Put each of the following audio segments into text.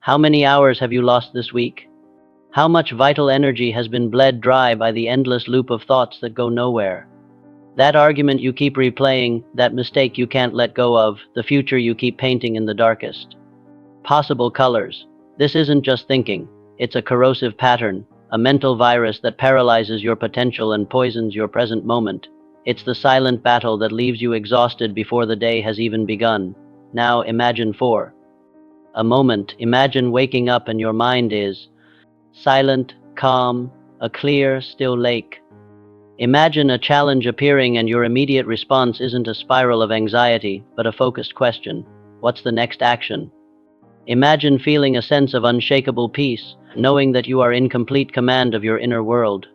How many hours have you lost this week? How much vital energy has been bled dry by the endless loop of thoughts that go nowhere? That argument you keep replaying, that mistake you can't let go of, the future you keep painting in the darkest possible colors. This isn't just thinking, it's a corrosive pattern, a mental virus that paralyzes your potential and poisons your present moment. It's the silent battle that leaves you exhausted before the day has even begun. Now imagine for a moment, imagine waking up and your mind is silent, calm, a clear, still lake. Imagine a challenge appearing and your immediate response isn't a spiral of anxiety, but a focused question. What's the next action? Imagine feeling a sense of unshakable peace, knowing that you are in complete command of your inner world,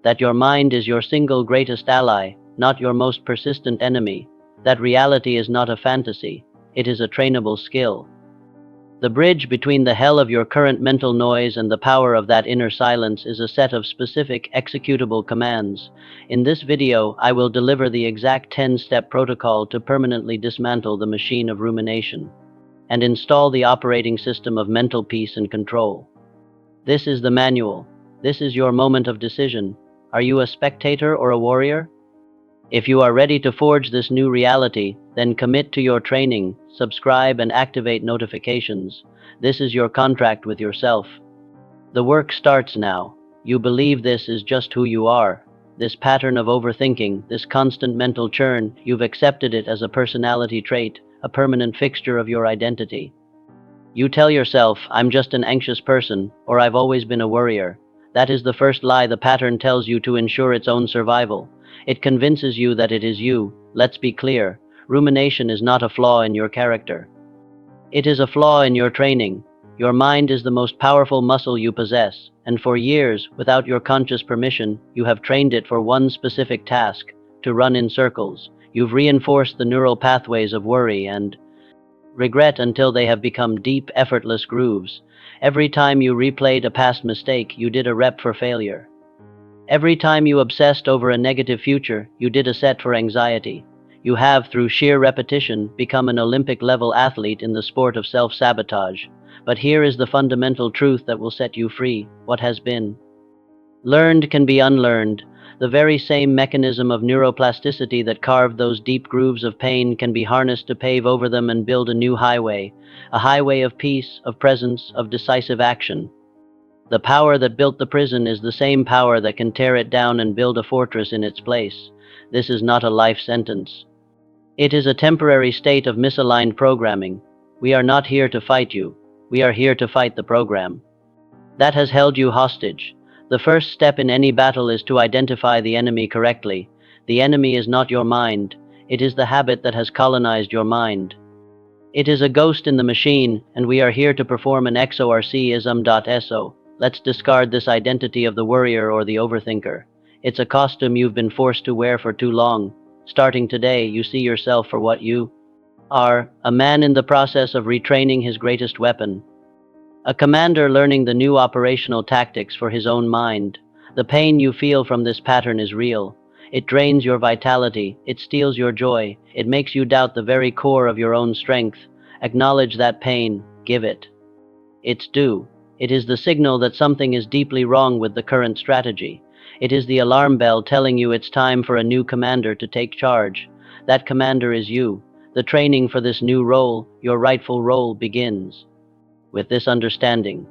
that your mind is your single greatest ally, not your most persistent enemy, that reality is not a fantasy, it is a trainable skill. The bridge between the hell of your current mental noise and the power of that inner silence is a set of specific executable commands. In this video, I will deliver the exact 10-step protocol to permanently dismantle the machine of rumination and install the operating system of mental peace and control. This is the manual. This is your moment of decision. Are you a spectator or a warrior? If you are ready to forge this new reality, then commit to your training, subscribe and activate notifications. This is your contract with yourself. The work starts now. You believe this is just who you are. This pattern of overthinking, this constant mental churn, you've accepted it as a personality trait, a permanent fixture of your identity. You tell yourself, I'm just an anxious person, or I've always been a worrier. That is the first lie the pattern tells you to ensure its own survival. It convinces you that it is you. Let's be clear, rumination is not a flaw in your character. It is a flaw in your training. Your mind is the most powerful muscle you possess, and for years, without your conscious permission, you have trained it for one specific task, to run in circles. You've reinforced the neural pathways of worry and regret until they have become deep, effortless grooves. Every time you replayed a past mistake, you did a rep for failure. Every time you obsessed over a negative future, you did a set for anxiety. You have, through sheer repetition, become an Olympic-level athlete in the sport of self-sabotage. But here is the fundamental truth that will set you free. What has been learned can be unlearned. The very same mechanism of neuroplasticity that carved those deep grooves of pain can be harnessed to pave over them and build a new highway, a highway of peace, of presence, of decisive action. The power that built the prison is the same power that can tear it down and build a fortress in its place. This is not a life sentence. It is a temporary state of misaligned programming. We are not here to fight you. We are here to fight the program that has held you hostage. The first step in any battle is to identify the enemy correctly. The enemy is not your mind. It is the habit that has colonized your mind. It is a ghost in the machine, and we are here to perform an exorcism.so. Let's discard this identity of the worrier or the overthinker. It's a costume you've been forced to wear for too long. Starting today, you see yourself for what you are, a man in the process of retraining his greatest weapon. A commander learning the new operational tactics for his own mind. The pain you feel from this pattern is real. It drains your vitality, it steals your joy, it makes you doubt the very core of your own strength. Acknowledge that pain, give it its due. It is the signal that something is deeply wrong with the current strategy. It is the alarm bell telling you it's time for a new commander to take charge. That commander is you. The training for this new role, your rightful role, begins with this understanding.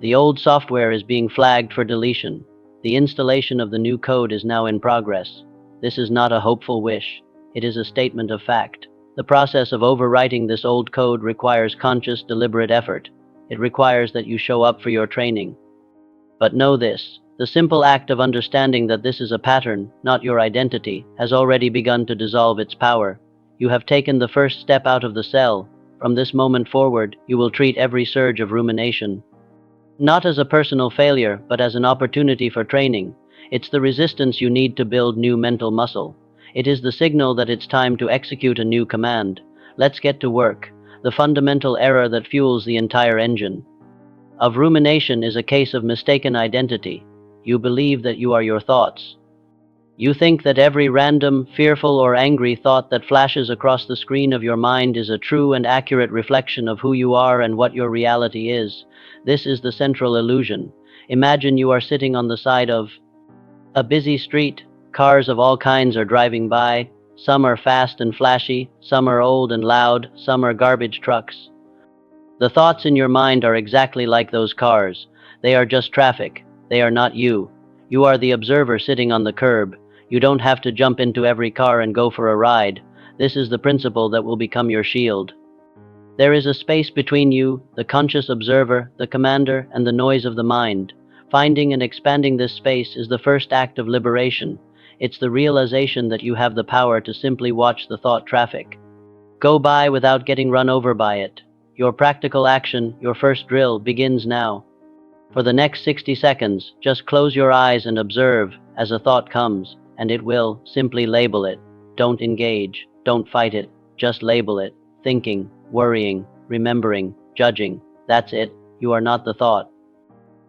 The old software is being flagged for deletion. The installation of the new code is now in progress. This is not a hopeful wish. It is a statement of fact. The process of overwriting this old code requires conscious, deliberate effort. It requires that you show up for your training. But know this, the simple act of understanding that this is a pattern, not your identity, has already begun to dissolve its power. You have taken the first step out of the cell. From this moment forward, you will treat every surge of rumination not as a personal failure, but as an opportunity for training. It's the resistance you need to build new mental muscle. It is the signal that it's time to execute a new command. Let's get to work. The fundamental error that fuels the entire engine of rumination is a case of mistaken identity. You believe that you are your thoughts. You think that every random, fearful, or angry thought that flashes across the screen of your mind is a true and accurate reflection of who you are and what your reality is. This is the central illusion. Imagine you are sitting on the side of a busy street. Cars of all kinds are driving by. Some are fast and flashy, some are old and loud, some are garbage trucks. The thoughts in your mind are exactly like those cars. They are just traffic. They are not you. You are the observer sitting on the curb. You don't have to jump into every car and go for a ride. This is the principle that will become your shield. There is a space between you, the conscious observer, the commander, and the noise of the mind. Finding and expanding this space is the first act of liberation. It's the realization that you have the power to simply watch the thought traffic go by without getting run over by it. Your practical action, your first drill, begins now. For the next 60 seconds, just close your eyes and observe as a thought comes, and it will simply label it. Don't engage, don't fight it, just label it. Thinking, worrying, remembering, judging. That's it. You are not the thought.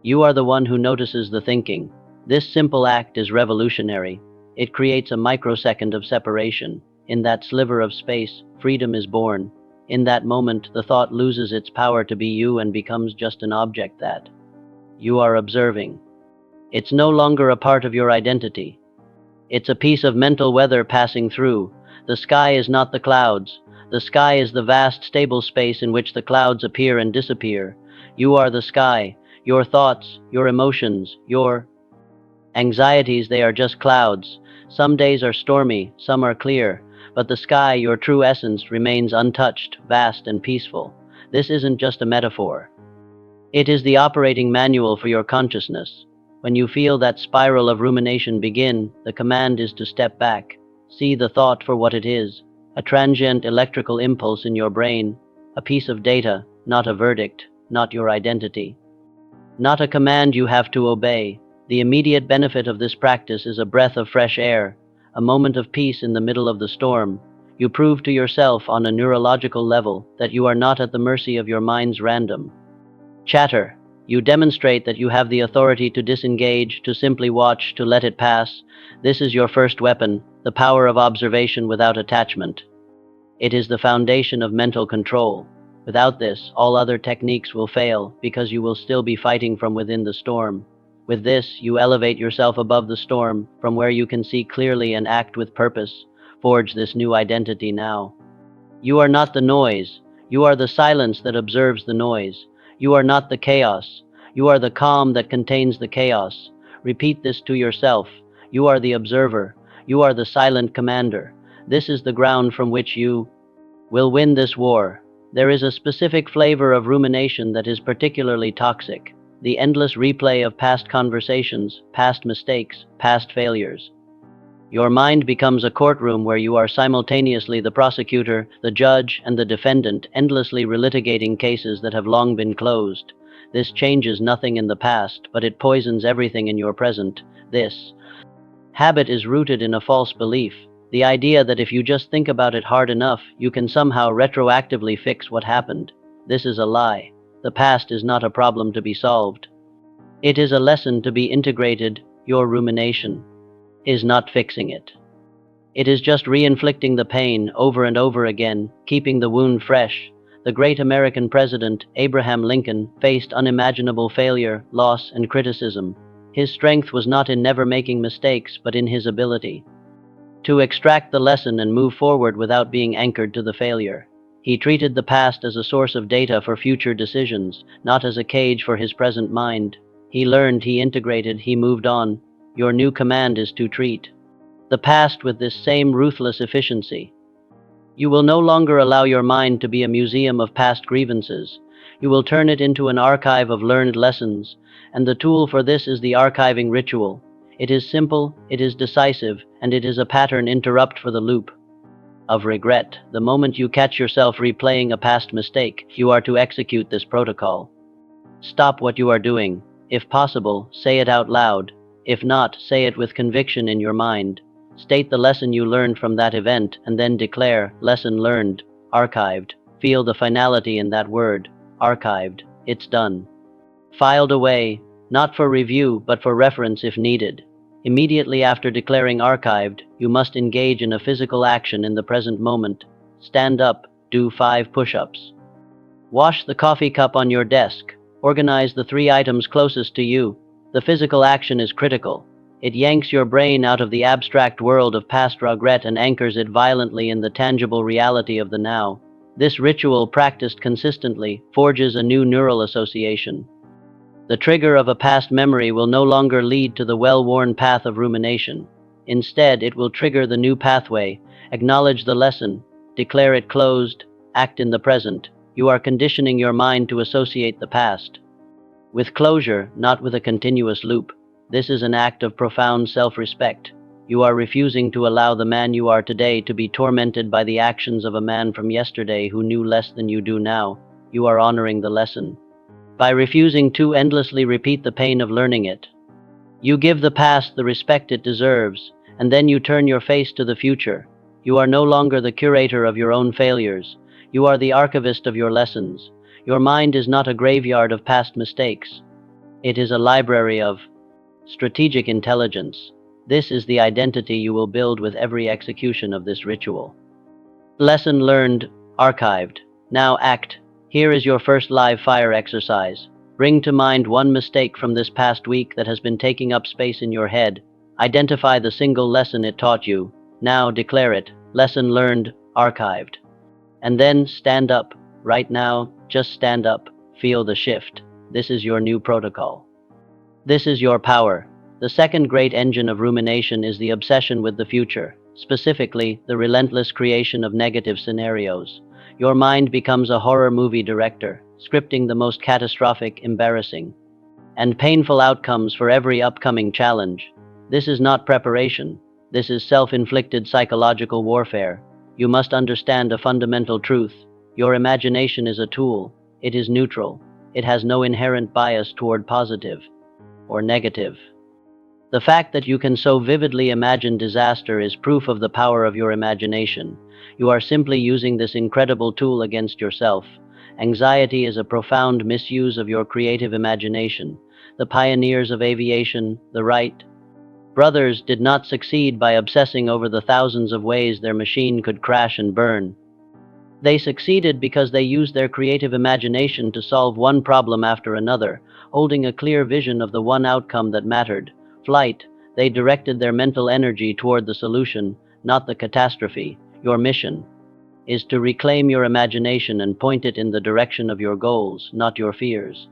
You are the one who notices the thinking. This simple act is revolutionary. It creates a microsecond of separation. In that sliver of space, freedom is born. In that moment, the thought loses its power to be you and becomes just an object that you are observing. It's no longer a part of your identity. It's a piece of mental weather passing through. The sky is not the clouds. The sky is the vast, stable space in which the clouds appear and disappear. You are the sky. Your thoughts, your emotions, your anxieties, they are just clouds. Some days are stormy, some are clear, but the sky, your true essence, remains untouched, vast, and peaceful. This isn't just a metaphor. It is the operating manual for your consciousness. When you feel that spiral of rumination begin, the command is to step back. See the thought for what it is, a transient electrical impulse in your brain, a piece of data, not a verdict, not your identity. Not a command you have to obey. The immediate benefit of this practice is a breath of fresh air, a moment of peace in the middle of the storm. You prove to yourself on a neurological level that you are not at the mercy of your mind's random chatter. You demonstrate that you have the authority to disengage, to simply watch, to let it pass. This is your first weapon, the power of observation without attachment. It is the foundation of mental control. Without this, all other techniques will fail because you will still be fighting from within the storm. With this, you elevate yourself above the storm, from where you can see clearly and act with purpose. Forge this new identity now. You are not the noise. You are the silence that observes the noise. You are not the chaos. You are the calm that contains the chaos. Repeat this to yourself. You are the observer. You are the silent commander. This is the ground from which you will win this war. There is a specific flavor of rumination that is particularly toxic. The endless replay of past conversations, past mistakes, past failures. Your mind becomes a courtroom where you are simultaneously the prosecutor, the judge, and the defendant, endlessly relitigating cases that have long been closed. This changes nothing in the past, but it poisons everything in your present. This habit is rooted in a false belief, the idea that if you just think about it hard enough, you can somehow retroactively fix what happened. This is a lie. The past is not a problem to be solved. It is a lesson to be integrated. Your rumination is not fixing it. It is just re-inflicting the pain over and over again, keeping the wound fresh. The great American president, Abraham Lincoln, faced unimaginable failure, loss, and criticism. His strength was not in never making mistakes, but in his ability to extract the lesson and move forward without being anchored to the failure. He treated the past as a source of data for future decisions, not as a cage for his present mind. He learned, he integrated, he moved on. Your new command is to treat the past with this same ruthless efficiency. You will no longer allow your mind to be a museum of past grievances. You will turn it into an archive of learned lessons, and the tool for this is the archiving ritual. It is simple, it is decisive, and it is a pattern interrupt for the loop of regret. The moment you catch yourself replaying a past mistake, you are to execute this protocol. Stop what you are doing. If possible, say it out loud. If not, say it with conviction in your mind. State the lesson you learned from that event and then declare, lesson learned, archived. Feel the finality in that word, archived. It's done. Filed away, not for review, but for reference if needed. Immediately after declaring archived, you must engage in a physical action in the present moment. Stand up, do 5 push-ups. Wash the coffee cup on your desk. Organize the 3 items closest to you. The physical action is critical. It yanks your brain out of the abstract world of past regret and anchors it violently in the tangible reality of the now. This ritual, practiced consistently, forges a new neural association. The trigger of a past memory will no longer lead to the well-worn path of rumination. Instead, it will trigger the new pathway, acknowledge the lesson, declare it closed, act in the present. You are conditioning your mind to associate the past with closure, not with a continuous loop. This is an act of profound self-respect. You are refusing to allow the man you are today to be tormented by the actions of a man from yesterday who knew less than you do now. You are honoring the lesson by refusing to endlessly repeat the pain of learning it. You give the past the respect it deserves, and then you turn your face to the future. You are no longer the curator of your own failures. You are the archivist of your lessons. Your mind is not a graveyard of past mistakes. It is a library of strategic intelligence. This is the identity you will build with every execution of this ritual. Lesson learned, archived. Now act. Here is your first live fire exercise. Bring to mind one mistake from this past week that has been taking up space in your head. Identify the single lesson it taught you. Now declare it. Lesson learned, archived. And then stand up. Right now, just stand up. Feel the shift. This is your new protocol. This is your power. The second great engine of rumination is the obsession with the future, specifically the relentless creation of negative scenarios. Your mind becomes a horror movie director, scripting the most catastrophic, embarrassing, and painful outcomes for every upcoming challenge. This is not preparation. This is self-inflicted psychological warfare. You must understand a fundamental truth. Your imagination is a tool. It is neutral. It has no inherent bias toward positive or negative. The fact that you can so vividly imagine disaster is proof of the power of your imagination. You are simply using this incredible tool against yourself. Anxiety is a profound misuse of your creative imagination. The pioneers of aviation, the Wright brothers, did not succeed by obsessing over the thousands of ways their machine could crash and burn. They succeeded because they used their creative imagination to solve one problem after another, holding a clear vision of the one outcome that mattered. Flight. They directed their mental energy toward the solution, not the catastrophe. Your mission is to reclaim your imagination and point it in the direction of your goals, not your fears.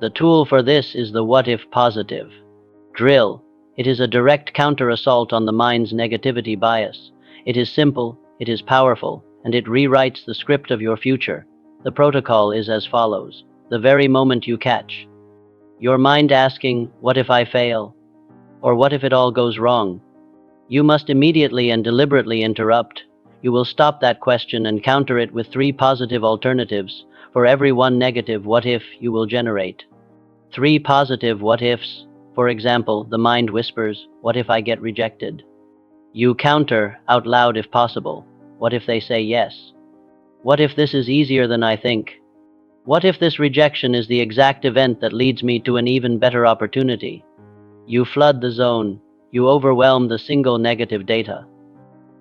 The tool for this is the what-if positive drill. It is a direct counter-assault on the mind's negativity bias. It is simple, it is powerful, and it rewrites the script of your future. The protocol is as follows. The very moment you catch your mind asking, "What if I fail?" or "What if it all goes wrong?" you must immediately and deliberately interrupt. You will stop that question and counter it with 3 positive alternatives. For every 1 negative what if, you will generate 3 positive what ifs. For example, the mind whispers, "What if I get rejected?" You counter, out loud if possible, "What if they say yes?" "What if this is easier than I think?" "What if this rejection is the exact event that leads me to an even better opportunity?" You flood the zone. You overwhelm the single negative data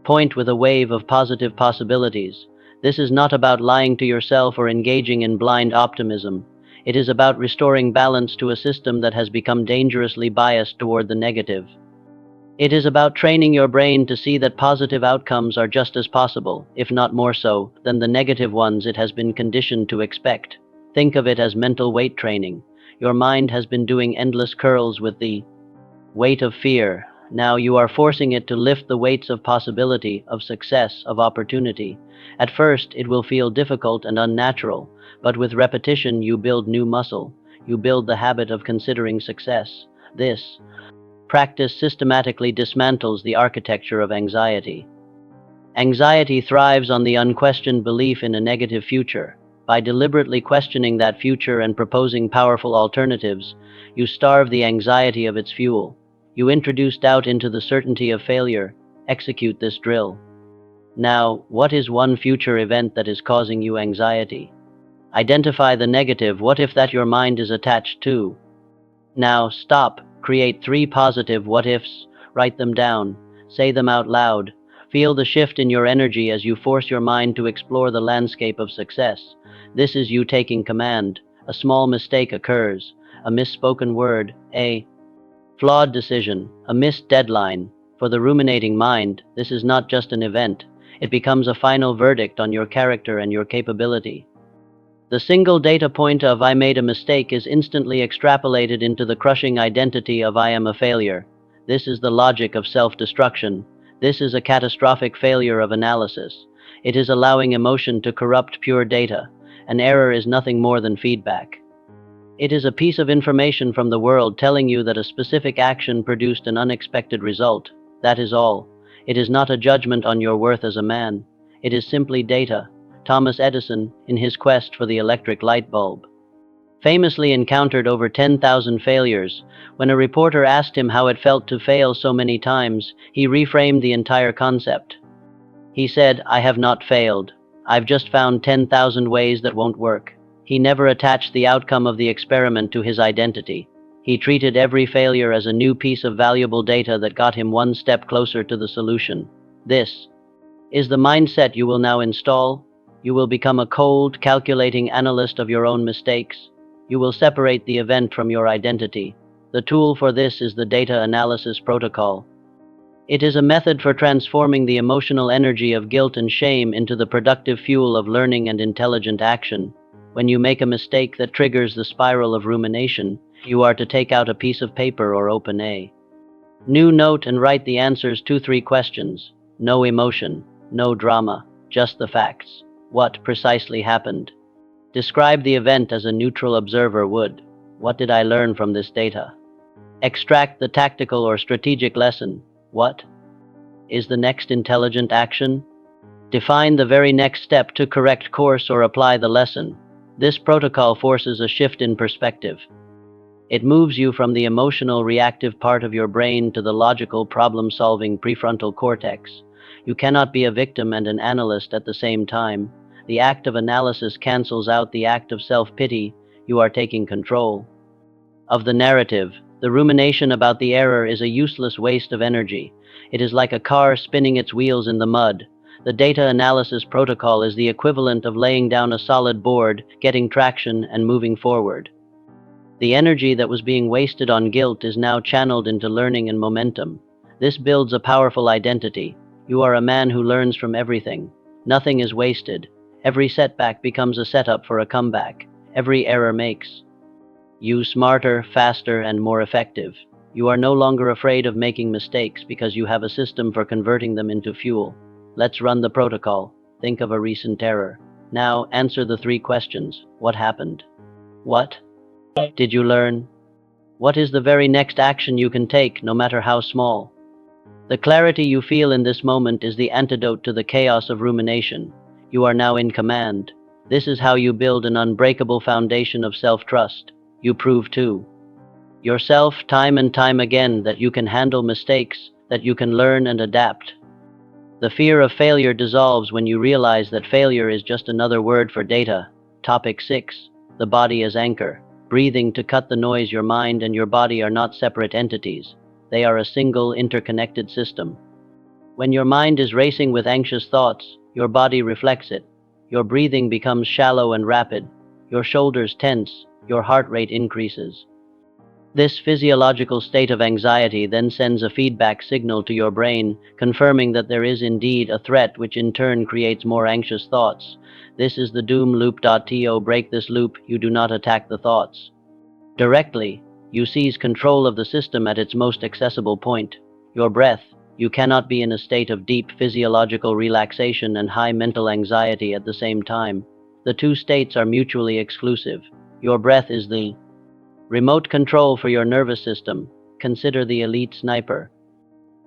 point with a wave of positive possibilities. This is not about lying to yourself or engaging in blind optimism. It is about restoring balance to a system that has become dangerously biased toward the negative. It is about training your brain to see that positive outcomes are just as possible, if not more so, than the negative ones it has been conditioned to expect. Think of it as mental weight training. Your mind has been doing endless curls with the weight of fear. Now you are forcing it to lift the weights of possibility, of success, of opportunity. At first, it will feel difficult and unnatural, but with repetition you build new muscle. You build the habit of considering success. This practice systematically dismantles the architecture of anxiety. Anxiety thrives on the unquestioned belief in a negative future. By deliberately questioning that future and proposing powerful alternatives, you starve the anxiety of its fuel. You introduce doubt into the certainty of failure. Execute this drill. Now, what is one future event that is causing you anxiety? Identify the negative what if that your mind is attached to. Now, stop. create 3 positive what-ifs, write them down, say them out loud. Feel the shift in your energy as you force your mind to explore the landscape of success. This is you taking command. A small mistake occurs, a misspoken word, a flawed decision, a missed deadline. For the ruminating mind, this is not just an event. It becomes a final verdict on your character and your capability. The single data point of "I made a mistake" is instantly extrapolated into the crushing identity of "I am a failure." This is the logic of self-destruction. This is a catastrophic failure of analysis. It is allowing emotion to corrupt pure data. An error is nothing more than feedback. It is a piece of information from the world telling you that a specific action produced an unexpected result. That is all. It is not a judgment on your worth as a man. It is simply data. Thomas Edison, in his quest for the electric light bulb, famously encountered over 10,000 failures. When a reporter asked him how it felt to fail so many times, he reframed the entire concept. He said, "I have not failed. I've just found 10,000 ways that won't work." He never attached the outcome of the experiment to his identity. He treated every failure as a new piece of valuable data that got him one step closer to the solution. This is the mindset you will now install. You will become a cold, calculating analyst of your own mistakes. You will separate the event from your identity. The tool for this is the data analysis protocol. It is a method for transforming the emotional energy of guilt and shame into the productive fuel of learning and intelligent action. When you make a mistake that triggers the spiral of rumination, you are to take out a piece of paper or open a new note and write the answers to 3 questions. No emotion, no drama, just the facts. What precisely happened? Describe the event as a neutral observer would. What did I learn from this data? Extract the tactical or strategic lesson. What is the next intelligent action? Define the very next step to correct course or apply the lesson. This protocol forces a shift in perspective. It moves you from the emotional reactive part of your brain to the logical problem-solving prefrontal cortex. You cannot be a victim and an analyst at the same time. The act of analysis cancels out the act of self-pity. You are taking control of the narrative. The rumination about the error is a useless waste of energy. It is like a car spinning its wheels in the mud. The data analysis protocol is the equivalent of laying down a solid board, getting traction, and moving forward. The energy that was being wasted on guilt is now channeled into learning and momentum. This builds a powerful identity. You are a man who learns from everything. Nothing is wasted. Every setback becomes a setup for a comeback. Every error makes you smarter, faster, and more effective. You are no longer afraid of making mistakes because you have a system for converting them into fuel. Let's run the protocol. Think of a recent error. Now, answer the 3 questions. What happened? What did you learn? What is the very next action you can take, no matter how small? The clarity you feel in this moment is the antidote to the chaos of rumination. You are now in command. This is how you build an unbreakable foundation of self-trust. You prove to yourself time and time again that you can handle mistakes, that you can learn and adapt. The fear of failure dissolves when you realize that failure is just another word for data. Topic 6. The body as anchor. Breathing to cut the noise. Your mind and your body are not separate entities. They are a single, interconnected system. When your mind is racing with anxious thoughts, your body reflects it. Your breathing becomes shallow and rapid. Your shoulders tense. Your heart rate increases. This physiological state of anxiety then sends a feedback signal to your brain, confirming that there is indeed a threat, which in turn creates more anxious thoughts. This is the doom loop. To break this loop, you do not attack the thoughts directly. You seize control of the system at its most accessible point, your breath. You cannot be in a state of deep physiological relaxation and high mental anxiety at the same time. The 2 states are mutually exclusive. Your breath is the remote control for your nervous system. Consider the elite sniper.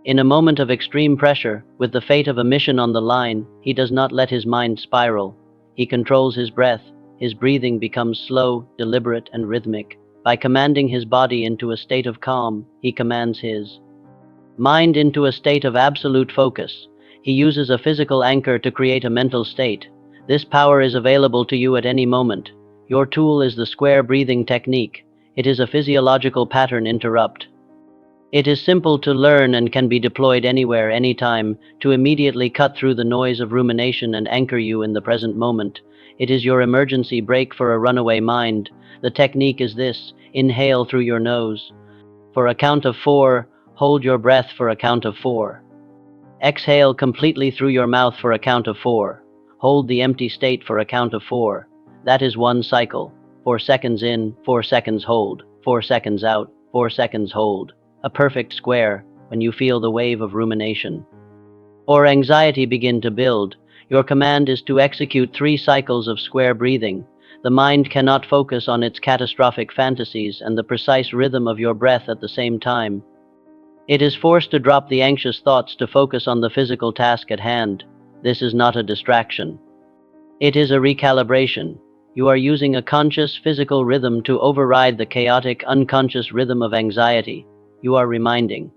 In a moment of extreme pressure, with the fate of a mission on the line, he does not let his mind spiral. He controls his breath. His breathing becomes slow, deliberate, and rhythmic. By commanding his body into a state of calm, he commands his mind into a state of absolute focus. He uses a physical anchor to create a mental state. This power is available to you at any moment. Your tool is the square breathing technique. It is a physiological pattern interrupt. It is simple to learn and can be deployed anywhere, anytime, to immediately cut through the noise of rumination and anchor you in the present moment. It is your emergency brake for a runaway mind. The technique is this: inhale through your nose. For a count of 4, hold your breath for a count of 4. Exhale completely through your mouth for a count of 4. Hold the empty state for a count of 4. That is one cycle. 4 seconds in, 4 seconds hold, 4 seconds out, 4 seconds hold. A perfect square when you feel the wave of rumination or anxiety begin to build. Your command is to execute 3 cycles of square breathing. The mind cannot focus on its catastrophic fantasies and the precise rhythm of your breath at the same time. It is forced to drop the anxious thoughts to focus on the physical task at hand. This is not a distraction. It is a recalibration. You are using a conscious physical rhythm to override the chaotic unconscious rhythm of anxiety. You are reminding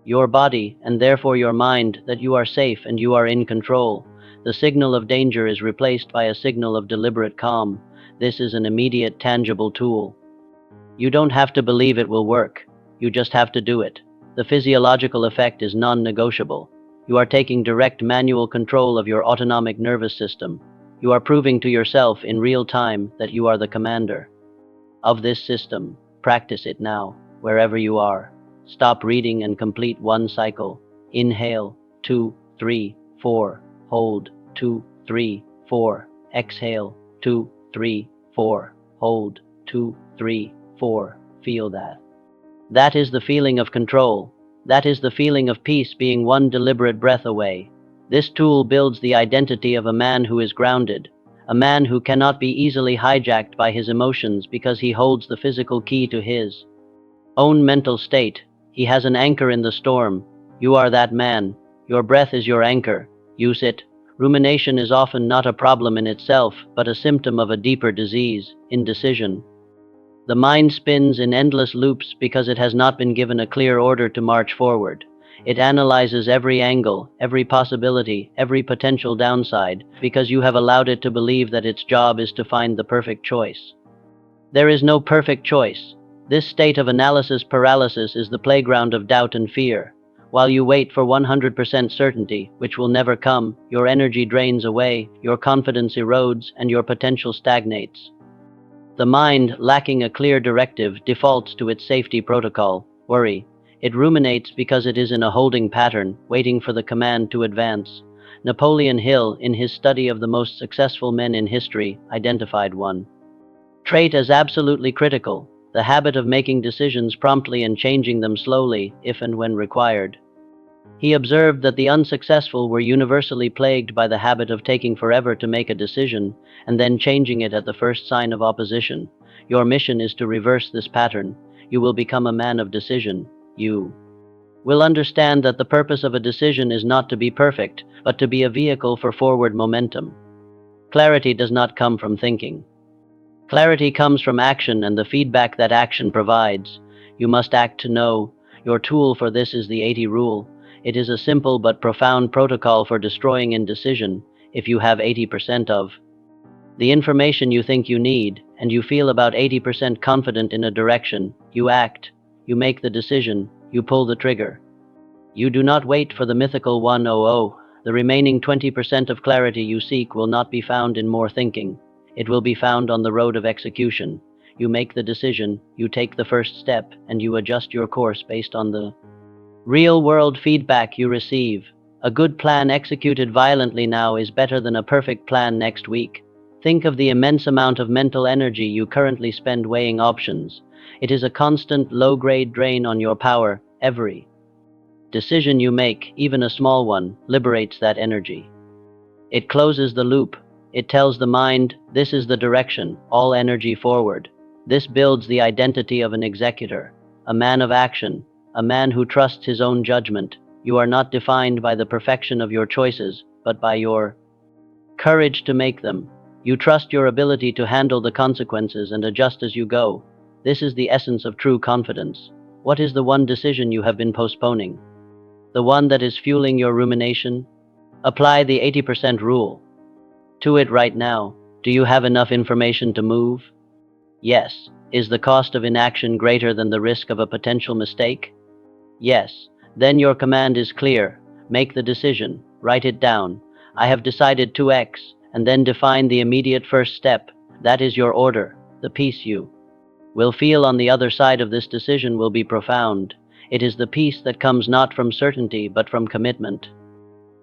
your body, and therefore your mind, that you are safe and you are in control. The signal of danger is replaced by a signal of deliberate calm. This is an immediate, tangible tool. You don't have to believe it will work. You just have to do it. The physiological effect is non-negotiable. You are taking direct manual control of your autonomic nervous system. You are proving to yourself in real time that you are the commander of this system. Practice it now, wherever you are. Stop reading and complete 1 cycle. Inhale, 2, 3, 4. Hold, 2, 3, 4. Exhale, 2, 3, 4. Hold, 2, 3, 4. Feel that. That is the feeling of control. That is the feeling of peace being 1 deliberate breath away. This tool builds the identity of a man who is grounded, a man who cannot be easily hijacked by his emotions because he holds the physical key to his own mental state. He has an anchor in the storm. You are that man. Your breath is your anchor. Use it. Rumination is often not a problem in itself, but a symptom of a deeper disease, indecision. The mind spins in endless loops because it has not been given a clear order to march forward. It analyzes every angle, every possibility, every potential downside, because you have allowed it to believe that its job is to find the perfect choice. There is no perfect choice. This state of analysis paralysis is the playground of doubt and fear. While you wait for 100% certainty, which will never come, your energy drains away, your confidence erodes, and your potential stagnates. The mind, lacking a clear directive, defaults to its safety protocol, worry. It ruminates because it is in a holding pattern, waiting for the command to advance. Napoleon Hill, in his study of the most successful men in history, identified one trait as absolutely critical: the habit of making decisions promptly and changing them slowly, if and when required. He observed that the unsuccessful were universally plagued by the habit of taking forever to make a decision, and then changing it at the first sign of opposition. Your mission is to reverse this pattern. You will become a man of decision. You will understand that the purpose of a decision is not to be perfect, but to be a vehicle for forward momentum. Clarity does not come from thinking. Clarity comes from action and the feedback that action provides. You must act to know. Your tool for this is the 80 rule. It is a simple but profound protocol for destroying indecision. If you have 80% of the information you think you need, and you feel about 80% confident in a direction, you act. You make the decision. You pull the trigger. You do not wait for the mythical 100. The remaining 20% of clarity you seek will not be found in more thinking. It will be found on the road of execution. You make the decision, you take the first step, and you adjust your course based on the real-world feedback you receive. A good plan executed violently now is better than a perfect plan next week. Think of the immense amount of mental energy you currently spend weighing options. It is a constant, low-grade drain on your power. Every decision you make, even a small one, liberates that energy. It closes the loop. It tells the mind, this is the direction, all energy forward. This builds the identity of an executor, a man of action, a man who trusts his own judgment. You are not defined by the perfection of your choices, but by your courage to make them. You trust your ability to handle the consequences and adjust as you go. This is the essence of true confidence. What is the one decision you have been postponing? The one that is fueling your rumination? Apply the 80% rule to it right now. Do you have enough information to move? Yes. Is the cost of inaction greater than the risk of a potential mistake? Yes, then your command is clear. Make the decision. Write it down. I have decided to X, and then define the immediate first step. That is your order. The peace you will feel on the other side of this decision will be profound. It is the peace that comes not from certainty but from commitment.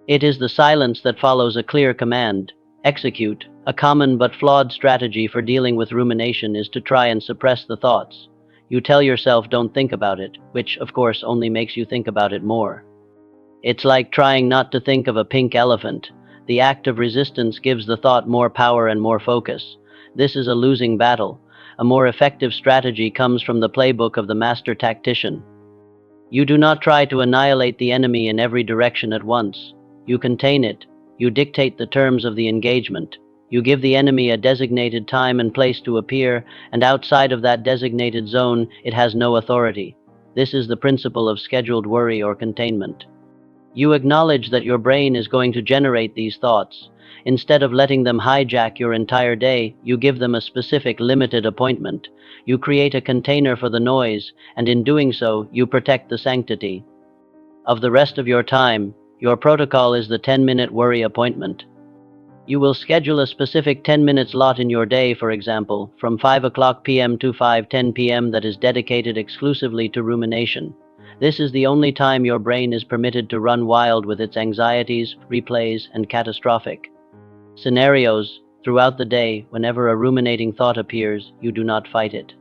It is the silence that follows a clear command. Execute. A common but flawed strategy for dealing with rumination is to try and suppress the thoughts. You tell yourself don't think about it, which of course only makes you think about it more. It's like trying not to think of a pink elephant. The act of resistance gives the thought more power and more focus. This is a losing battle. A more effective strategy comes from the playbook of the master tactician. You do not try to annihilate the enemy in every direction at once. You contain it. You dictate the terms of the engagement. You give the enemy a designated time and place to appear, and outside of that designated zone, it has no authority. This is the principle of scheduled worry or containment. You acknowledge that your brain is going to generate these thoughts. Instead of letting them hijack your entire day, you give them a specific limited appointment. You create a container for the noise, and in doing so, you protect the sanctity of the rest of your time. Your protocol is the 10-minute worry appointment. You will schedule a specific 10 minute slot in your day, for example, from 5 p.m. to 5:10 p.m. that is dedicated exclusively to rumination. This is the only time your brain is permitted to run wild with its anxieties, replays, and catastrophic scenarios. Throughout the day, whenever a ruminating thought appears, you do not fight it.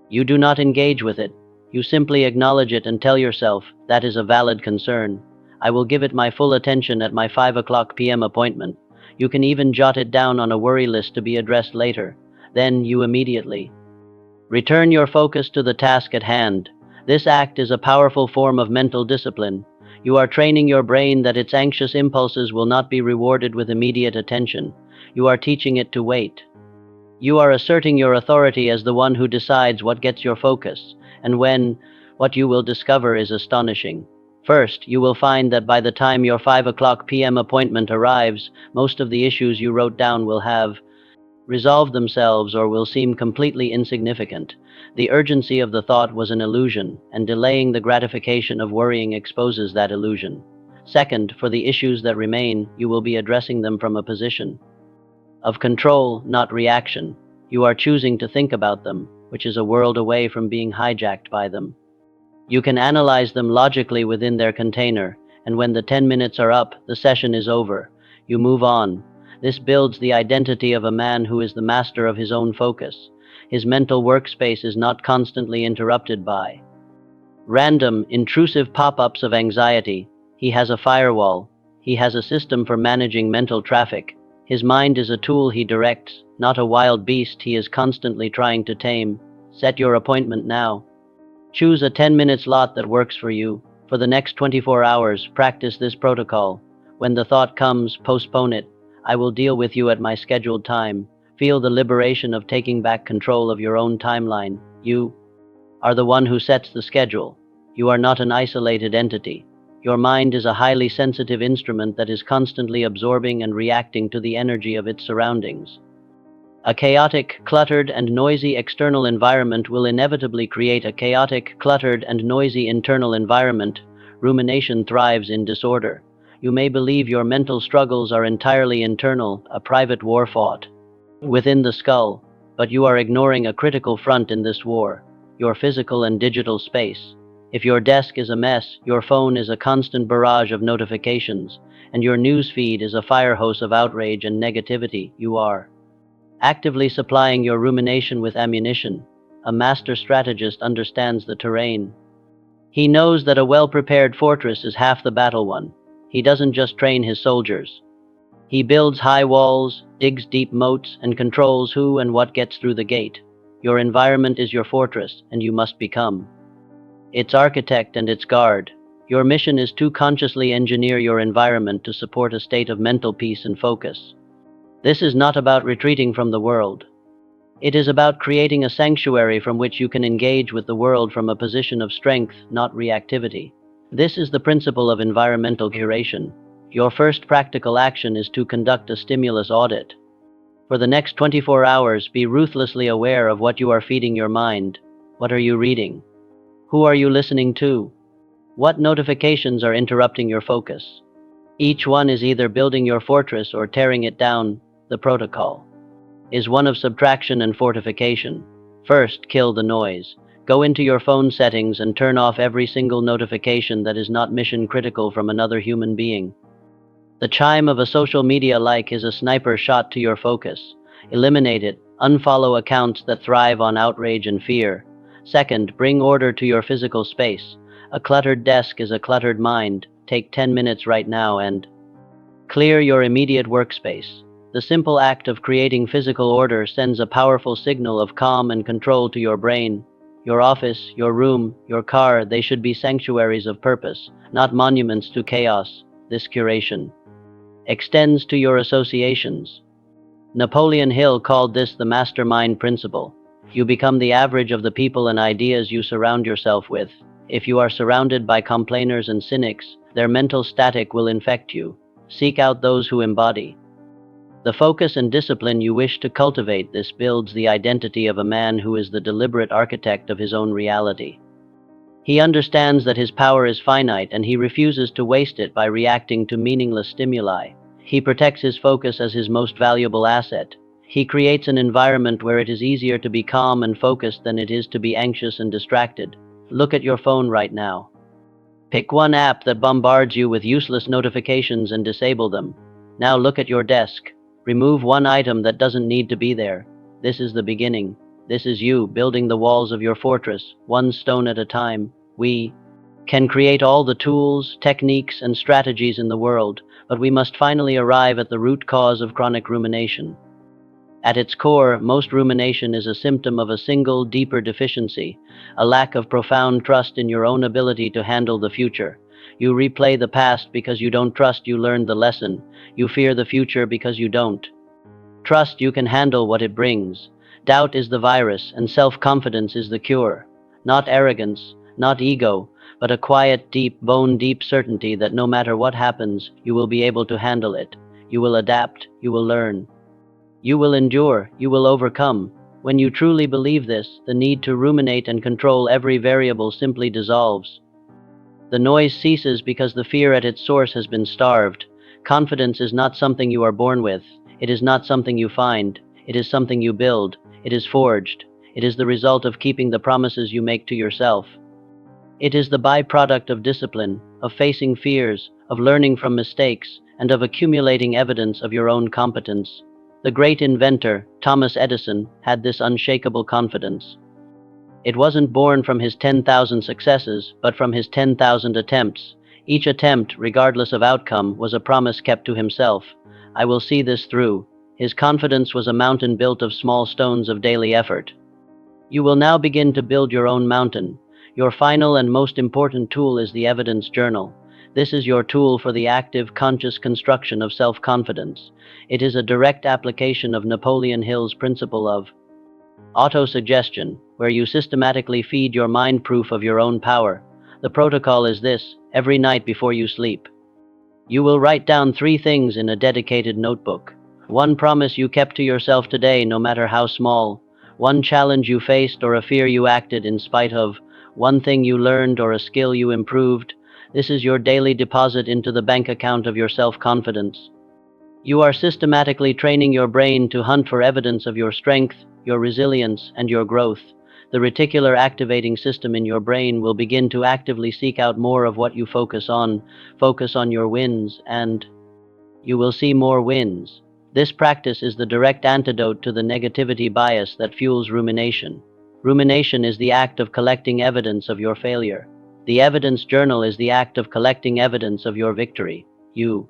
You do not engage with it. You simply acknowledge it and tell yourself, that is a valid concern. I will give it my full attention at my 5 p.m. appointment. You can even jot it down on a worry list to be addressed later. Then you immediately return your focus to the task at hand. This act is a powerful form of mental discipline. You are training your brain that its anxious impulses will not be rewarded with immediate attention. You are teaching it to wait. You are asserting your authority as the one who decides what gets your focus, and when. What you will discover is astonishing. First, you will find that by the time your 5 p.m. appointment arrives, most of the issues you wrote down will have resolved themselves or will seem completely insignificant. The urgency of the thought was an illusion, and delaying the gratification of worrying exposes that illusion. Second, for the issues that remain, you will be addressing them from a position of control, not reaction. You are choosing to think about them, which is a world away from being hijacked by them. You can analyze them logically within their container, and when the 10 minutes are up, the session is over. You move on. This builds the identity of a man who is the master of his own focus. His mental workspace is not constantly interrupted by random, intrusive pop-ups of anxiety. He has a firewall. He has a system for managing mental traffic. His mind is a tool he directs, not a wild beast he is constantly trying to tame. Set your appointment now. Choose a 10-minute slot that works for you. For the next 24 hours, practice this protocol. When the thought comes, postpone it. I will deal with you at my scheduled time. Feel the liberation of taking back control of your own timeline. You are the one who sets the schedule. You are not an isolated entity. Your mind is a highly sensitive instrument that is constantly absorbing and reacting to the energy of its surroundings. A chaotic, cluttered, and noisy external environment will inevitably create a chaotic, cluttered, and noisy internal environment. Rumination thrives in disorder. You may believe your mental struggles are entirely internal, a private war fought within the skull, but you are ignoring a critical front in this war, your physical and digital space. If your desk is a mess, your phone is a constant barrage of notifications, and your news feed is a fire hose of outrage and negativity, you are actively supplying your rumination with ammunition. A master strategist understands the terrain. He knows that a well-prepared fortress is half the battle won. He doesn't just train his soldiers. He builds high walls, digs deep moats, and controls who and what gets through the gate. Your environment is your fortress, and you must become its architect and its guard. Your mission is to consciously engineer your environment to support a state of mental peace and focus. This is not about retreating from the world. It is about creating a sanctuary from which you can engage with the world from a position of strength, not reactivity. This is the principle of environmental curation. Your first practical action is to conduct a stimulus audit. For the next 24 hours, be ruthlessly aware of what you are feeding your mind. What are you reading? Who are you listening to? What notifications are interrupting your focus? Each one is either building your fortress or tearing it down. The protocol is one of subtraction and fortification. First, kill the noise. Go into your phone settings and turn off every single notification that is not mission critical from another human being. The chime of a social media like is a sniper shot to your focus. Eliminate it. Unfollow accounts that thrive on outrage and fear. Second, bring order to your physical space. A cluttered desk is a cluttered mind. Take 10 minutes right now and clear your immediate workspace. The simple act of creating physical order sends a powerful signal of calm and control to your brain. Your office, your room, your car, they should be sanctuaries of purpose, not monuments to chaos. This curation extends to your associations. Napoleon Hill called this the mastermind principle. You become the average of the people and ideas you surround yourself with. If you are surrounded by complainers and cynics, their mental static will infect you. Seek out those who embody the focus and discipline you wish to cultivate. This builds the identity of a man who is the deliberate architect of his own reality. He understands that his power is finite and he refuses to waste it by reacting to meaningless stimuli. He protects his focus as his most valuable asset. He creates an environment where it is easier to be calm and focused than it is to be anxious and distracted. Look at your phone right now. Pick one app that bombards you with useless notifications and disable them. Now look at your desk. Remove one item that doesn't need to be there. This is the beginning. This is you building the walls of your fortress, one stone at a time. We can create all the tools, techniques, and strategies in the world, but we must finally arrive at the root cause of chronic rumination. At its core, most rumination is a symptom of a single, deeper deficiency, a lack of profound trust in your own ability to handle the future. You replay the past because you don't trust you learned the lesson. You fear the future because you don't trust you can handle what it brings. Doubt is the virus, and self-confidence is the cure. Not arrogance, not ego, but a quiet, deep, bone-deep certainty that no matter what happens, you will be able to handle it. You will adapt, you will learn. You will endure, you will overcome. When you truly believe this, the need to ruminate and control every variable simply dissolves. The noise ceases because the fear at its source has been starved. Confidence is not something you are born with. It is not something you find. It is something you build. It is forged. It is the result of keeping the promises you make to yourself. It is the byproduct of discipline, of facing fears, of learning from mistakes, and of accumulating evidence of your own competence. The great inventor, Thomas Edison, had this unshakable confidence. It wasn't born from his 10,000 successes, but from his 10,000 attempts. Each attempt, regardless of outcome, was a promise kept to himself. I will see this through. His confidence was a mountain built of small stones of daily effort. You will now begin to build your own mountain. Your final and most important tool is the evidence journal. This is your tool for the active, conscious construction of self-confidence. It is a direct application of Napoleon Hill's principle of autosuggestion, where you systematically feed your mind proof of your own power. The protocol is this: every night before you sleep, you will write down 3 things in a dedicated notebook. One promise you kept to yourself today, no matter how small. One challenge you faced or a fear you acted in spite of. One thing you learned or a skill you improved. This is your daily deposit into the bank account of your self-confidence. You are systematically training your brain to hunt for evidence of your strength, your resilience, and your growth. The reticular activating system in your brain will begin to actively seek out more of what you focus on. Focus on your wins, and you will see more wins. This practice is the direct antidote to the negativity bias that fuels rumination. Rumination is the act of collecting evidence of your failure. The evidence journal is the act of collecting evidence of your victory. You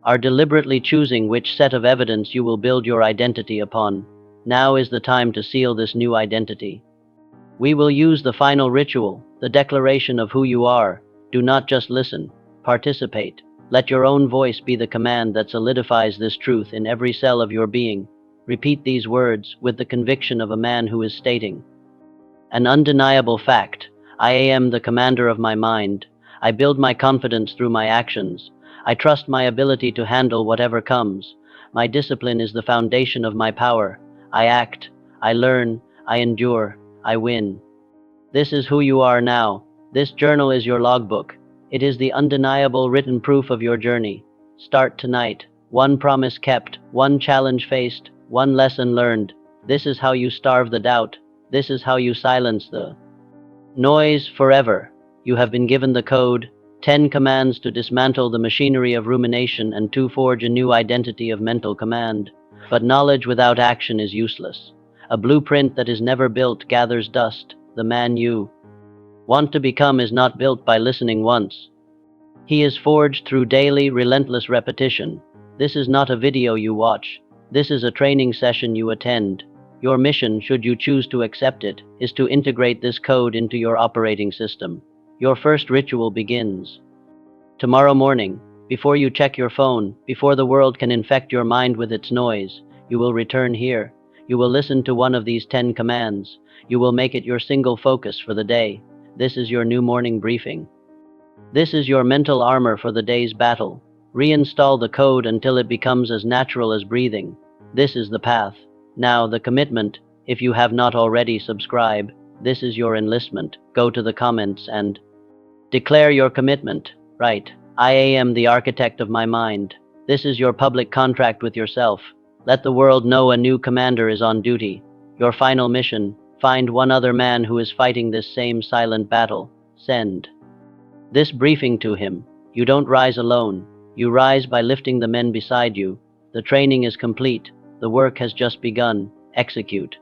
are deliberately choosing which set of evidence you will build your identity upon. Now is the time to seal this new identity. We will use the final ritual, the declaration of who you are. Do not just listen, participate. Let your own voice be the command that solidifies this truth in every cell of your being. Repeat these words with the conviction of a man who is stating an undeniable fact. I am the commander of my mind. I build my confidence through my actions. I trust my ability to handle whatever comes. My discipline is the foundation of my power. I act, I learn, I endure, I win. This is who you are now. This journal is your logbook. It is the undeniable written proof of your journey. Start tonight. One promise kept, one challenge faced, one lesson learned. This is how you starve the doubt. This is how you silence the noise forever. You have been given the code, 10 commands to dismantle the machinery of rumination and to forge a new identity of mental command. But knowledge without action is useless. A blueprint that is never built gathers dust. The man you want to become is not built by listening once. He is forged through daily, relentless repetition. This is not a video you watch. This is a training session you attend. Your mission, should you choose to accept it, is to integrate this code into your operating system. Your first ritual begins tomorrow morning. Before you check your phone, before the world can infect your mind with its noise, you will return here. You will listen to one of these 10 commands. You will make it your single focus for the day. This is your new morning briefing. This is your mental armor for the day's battle. Reinstall the code until it becomes as natural as breathing. This is the path. Now, the commitment. If you have not already, subscribe. This is your enlistment. Go to the comments and declare your commitment. Right. I am the architect of my mind. This is your public contract with yourself. Let the world know a new commander is on duty. Your final mission: find one other man who is fighting this same silent battle. Send this briefing to him. You don't rise alone. You rise by lifting the men beside you. The training is complete. The work has just begun. Execute.